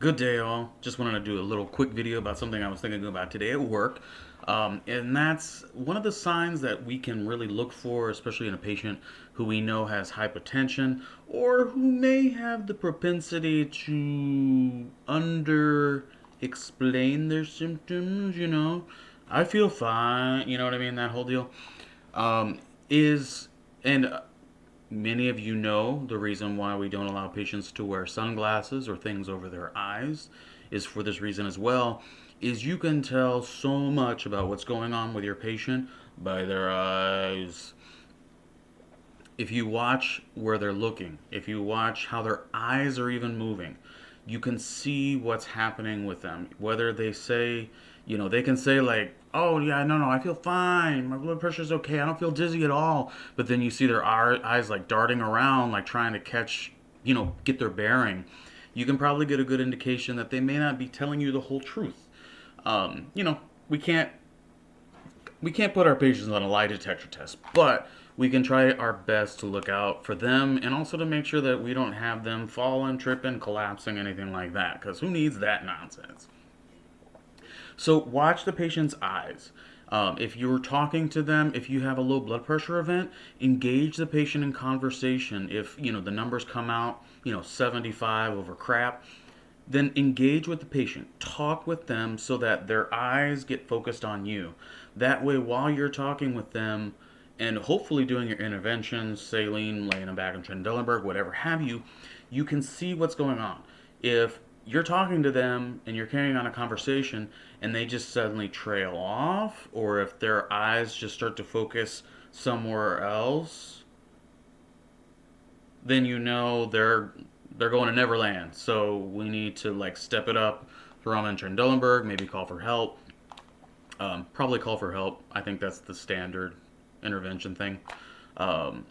Good day, all. Just wanted to do a little quick video about something I was thinking about today at work. And that's one of the signs that we can really look for, especially in a patient who we know has hypertension or who may have the propensity to under explain their symptoms. I feel fine, you know what I mean? That whole deal. Is, and Many of you know the reason why we don't allow patients to wear sunglasses or things over their eyes is for this reason as well. Is you can tell so much about what's going on with your patient by their eyes. If you watch where they're looking, if you watch how their eyes are even moving, you can see what's happening with them. Whether they say, they can say like, "Oh yeah, no, I feel fine. My blood pressure's okay. I don't feel dizzy at all." But then you see their eyes like darting around, like trying to catch, get their bearing. You can probably get a good indication that they may not be telling you the whole truth. Um, you know, we can't we can't put our patients on a lie detector test, but we can try our best to look out for them and also to make sure that we don't have them falling, tripping, collapsing, anything like that, because who needs that nonsense? So watch the patient's eyes. If you're talking to them, if you have a low blood pressure event, engage the patient in conversation. If the numbers come out, 75 over crap, then engage with the patient. Talk with them so that their eyes get focused on you. That way, while you're talking with them and hopefully doing your interventions, saline, laying them back in Trendelenburg, whatever have you, you can see what's going on. If you're talking to them and you're carrying on a conversation and they just suddenly trail off, or if their eyes just start to focus somewhere else, then they're going to Neverland. So we need to like step it up, throw them in Trendelenburg, maybe call for help. Probably call for help. I think that's the standard intervention thing. Um,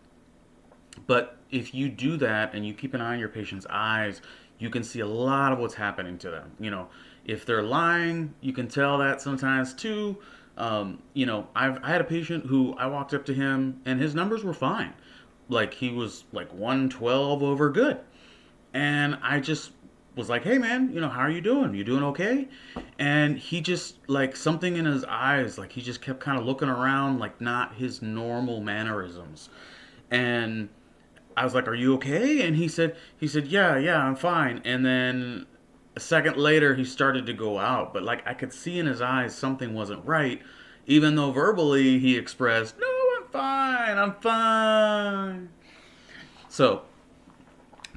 but if you do that and you keep an eye on your patient's eyes, you can see a lot of what's happening to them. If they're lying, you can tell that sometimes too. I had a patient who I walked up to him and his numbers were fine. Like he was like 112 over good. And I just was like, "Hey man, how are you doing? You doing okay?" And he just like something in his eyes, like he just kept kind of looking around like not his normal mannerisms. And I was like, "Are you okay?" And he said, "Yeah, I'm fine." And then a second later he started to go out, but like I could see in his eyes something wasn't right, even though verbally he expressed, "No, I'm fine. I'm fine." So,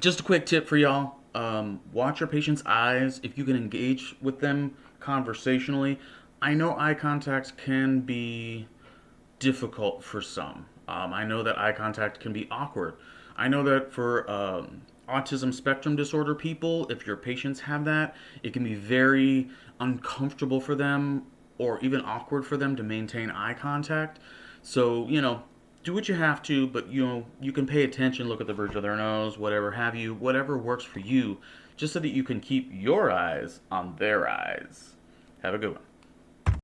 just a quick tip for y'all. Watch your patient's eyes. If you can engage with them conversationally, I know eye contact can be difficult for some. I know that eye contact can be awkward. I know that for autism spectrum disorder people, if your patients have that, it can be very uncomfortable for them or even awkward for them to maintain eye contact. So, do what you have to, but you can pay attention, look at the bridge of their nose, whatever have you, whatever works for you, just so that you can keep your eyes on their eyes. Have a good one.